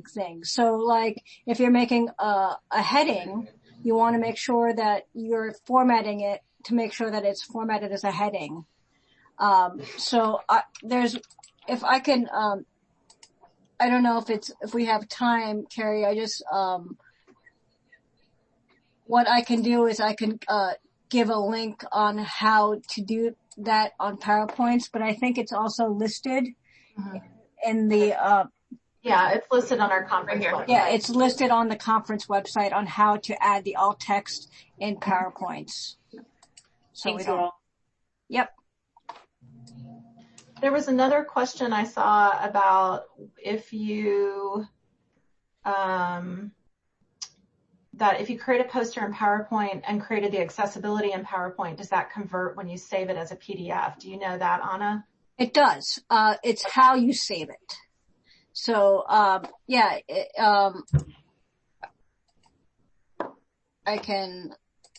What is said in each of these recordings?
formatting things. So like if you're making a heading, you want to make sure that you're formatting it to make sure that it's formatted as a heading. If I can, I don't know if we have time, Carrie, what I can do is I can, give a link on how to do that on PowerPoints, but I think it's also listed in the, yeah, it's listed on our conference website. Yeah, it's listed on the conference website on how to add the alt text in PowerPoints. So Thanks, you all. Yep. There was another question I saw about if you, that if you create a poster in PowerPoint and created the accessibility in PowerPoint, does that convert when you save it as a PDF? Do you know that, Anna? It does. It's how you save it. So,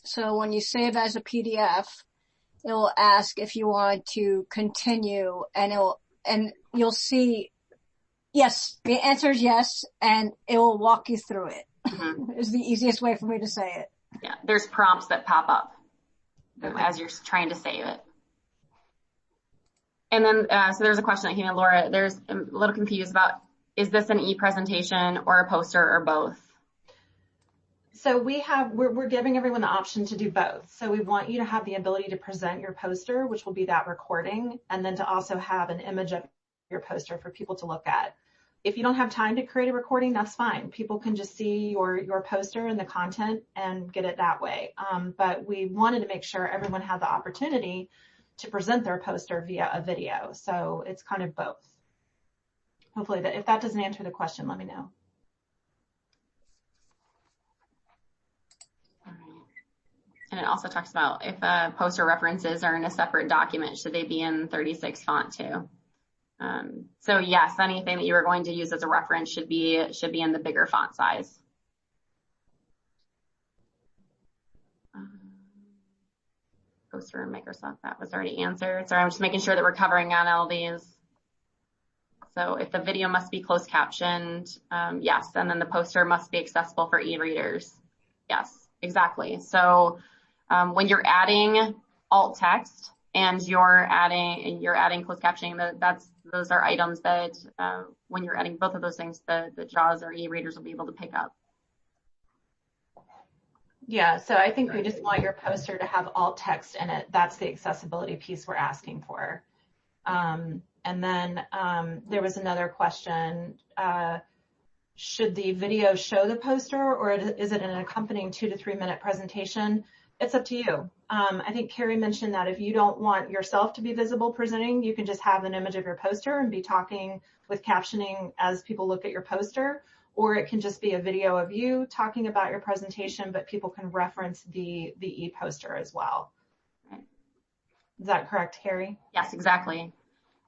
so when you save as a PDF, it will ask if you want to continue, and you'll see, yes, the answer is yes, and it will walk you through it. Is the easiest way for me to say it. Yeah, there's prompts that pop up as you're trying to save it. And then, so there's a question that came in, Laura. There's a little confused about, is this an e-presentation or a poster or both? So we're giving everyone the option to do both. So we want you to have the ability to present your poster, which will be that recording, and then to also have an image of your poster for people to look at. If you don't have time to create a recording, that's fine. People can just see your poster and the content and get it that way. But we wanted to make sure everyone had the opportunity to present their poster via a video. So it's kind of both. Hopefully, if that doesn't answer the question, let me know. And it also talks about if poster references are in a separate document, should they be in 36 font too? So yes, anything that you are going to use as a reference should be in the bigger font size. Poster in Microsoft, that was already answered. Sorry, I'm just making sure that we're covering on all these. So if the video must be closed captioned, yes, and then the poster must be accessible for e-readers. Yes, exactly. So when you're adding alt text and you're adding closed captioning, those are items that when you're adding both of those things, the JAWS or e-readers will be able to pick up. Yeah, so I think we just want your poster to have alt text in it. That's the accessibility piece we're asking for. And then there was another question. Should the video show the poster, or is it an accompanying 2 to 3 minute presentation? It's up to you. I think Carrie mentioned that if you don't want yourself to be visible presenting, you can just have an image of your poster and be talking with captioning as people look at your poster, or it can just be a video of you talking about your presentation, but people can reference the e-poster as well. Is that correct, Carrie? Yes, exactly.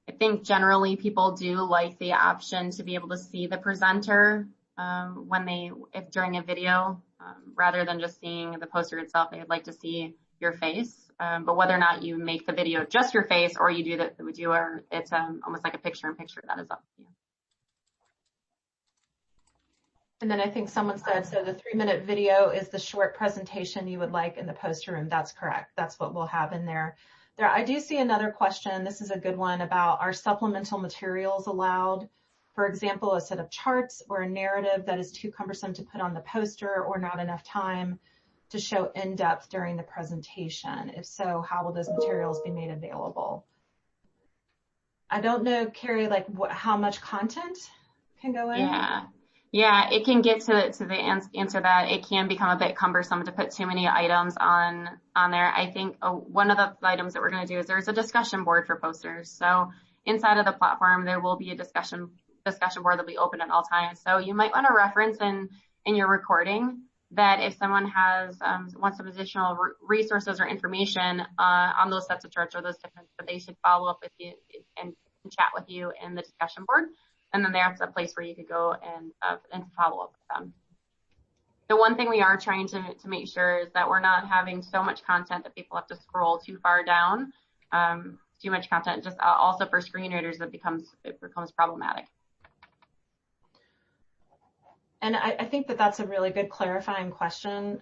I think generally people do like the option to be able to see the presenter if during a video, rather than just seeing the poster itself. They'd like to see your face, but whether or not you make the video just your face or you do it's almost like a picture-in-picture. That is up to you. And then I think someone said, so the 3-minute video is the short presentation you would like in the poster room. That's correct. That's what we'll have in there. I do see another question. This is a good one about, are supplemental materials allowed? For example, a set of charts or a narrative that is too cumbersome to put on the poster or not enough time to show in depth during the presentation. If so, how will those materials be made available? I don't know, Carrie, like how much content can go in? Yeah, it can get to the answer that it can become a bit cumbersome to put too many items on there. I think one of the items that we're going to do is there's a discussion board for posters. So inside of the platform, there will be a discussion board that'll be open at all times. So you might want to reference in your recording that if someone wants some additional resources or information on those sets of charts or those different, that they should follow up with you and chat with you in the discussion board. And then there's a place where you could go and follow up with them. The one thing we are trying to make sure is that we're not having so much content that people have to scroll too far down. Too much content, just also for screen readers, it becomes problematic. And I think that that's a really good clarifying question,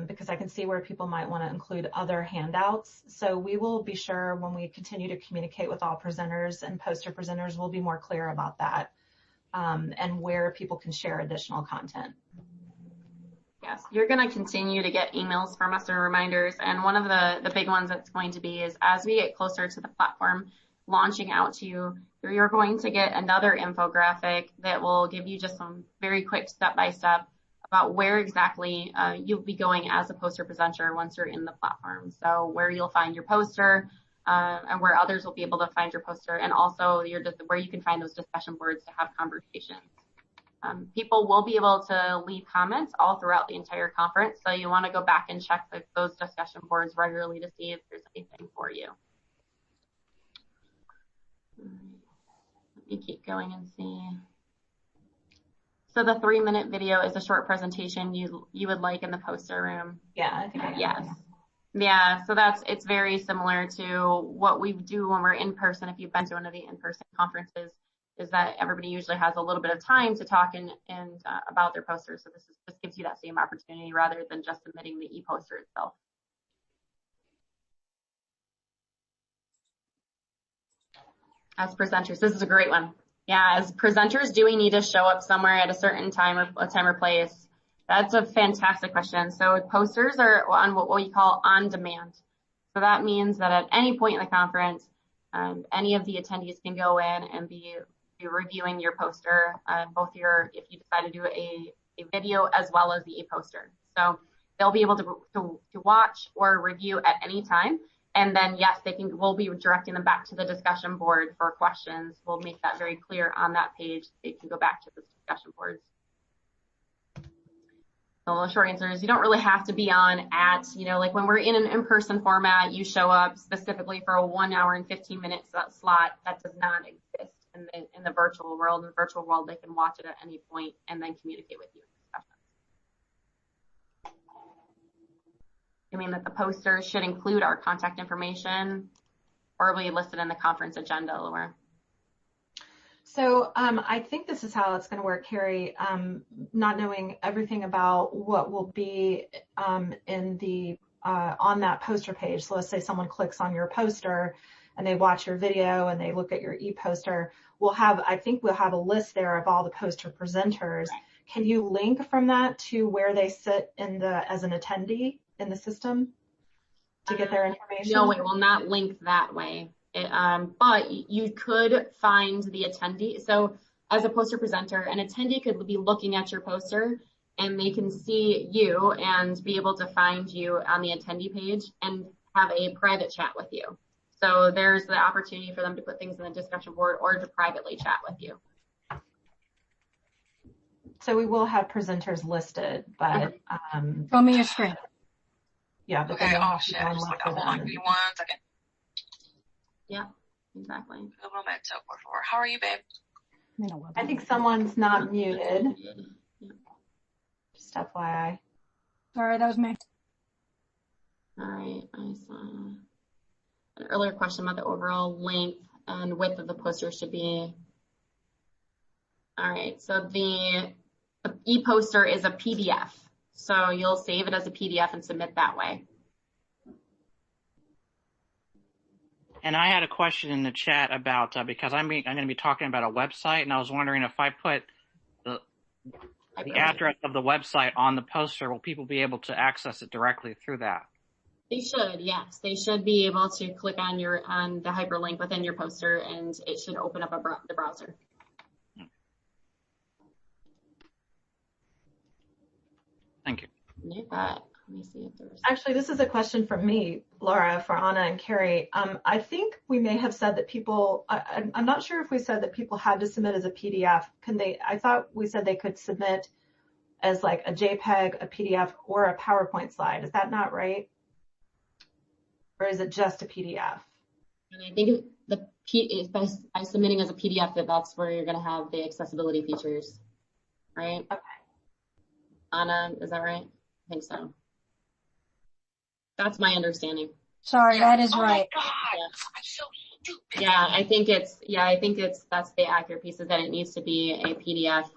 because I can see where people might want to include other handouts. So we will be sure when we continue to communicate with all presenters and poster presenters, we'll be more clear about that, and where people can share additional content. Yes, you're going to continue to get emails from us or reminders. And one of the big ones that's going to be is as we get closer to the platform launching out to you, you're going to get another infographic that will give you just some very quick step-by-step about where exactly you'll be going as a poster presenter once you're in the platform. So where you'll find your poster and where others will be able to find your poster, and also where you can find those discussion boards to have conversations. People will be able to leave comments all throughout the entire conference, so you want to go back and check those discussion boards regularly to see if there's anything for you. Let me keep going and see. So the 3-minute video is a short presentation you would like in the poster room. Yeah, I think I am. Yes. Yeah, so it's very similar to what we do when we're in person. If you've been to one of the in-person conferences, is that everybody usually has a little bit of time to talk and about their poster. So this gives you that same opportunity rather than just submitting the e-poster itself. As presenters, this is a great one. Yeah, as presenters, do we need to show up somewhere at a certain time or place? That's a fantastic question. So posters are on what we call on demand. So that means that at any point in the conference, any of the attendees can go in and be reviewing your poster, if you decide to do a video as well as the e-poster. So they'll be able to watch or review at any time. And then, yes, we'll be directing them back to the discussion board for questions. We'll make that very clear on that page. They can go back to the discussion boards. So the short answer is you don't really have to be on like when we're in an in-person format, you show up specifically for a 1 hour and 15 minute slot. That does not exist in the virtual world. In the virtual world, they can watch it at any point and then communicate with you in discussions. I mean that the poster should include our contact information or be listed in the conference agenda, Laura. So I think this is how it's going to work, Carrie, not knowing everything about what will be in the on that poster page. So let's say someone clicks on your poster and they watch your video and they look at your e-poster. I think we'll have a list there of all the poster presenters. Right. Can you link from that to where they sit as an attendee in the system to get their information? No, it will not link that way. But you could find the attendee. So as a poster presenter, an attendee could be looking at your poster and they can see you and be able to find you on the attendee page and have a private chat with you. So there's the opportunity for them to put things in the discussion board or to privately chat with you. So we will have presenters listed, but show me your screen. Yeah, but okay. Oh shit! I just hold on. Give me 1 second. Yeah, exactly. Un momento, por favor. How are you, babe? I think someone's not muted. Just FYI. Sorry, that was me. All right, I saw an earlier question about the overall length and width of the poster should be. All right, so the e-poster is a PDF. So you'll save it as a PDF and submit that way. And I had a question in the chat about, because I'm going to be talking about a website, and I was wondering if I put the address of the website on the poster, will people be able to access it directly through that? They should, yes. They should be able to click on the hyperlink within your poster, and it should open up the browser. Thank you. Let me see if there's. Actually, this is a question from me, Laura, for Anna and Carrie. I think we may have said that people, I'm not sure if we said that people had to submit as a PDF. I thought we said they could submit as like a JPEG, a PDF, or a PowerPoint slide. Is that not right? Or is it just a PDF? And I think by submitting as a PDF, that's where you're going to have the accessibility features, right? Okay. Anna, is that right? I think so. That's my understanding. Sorry, that is right. Oh my God, I'm so stupid. Yeah, I think that's the accurate piece, is that it needs to be a PDF.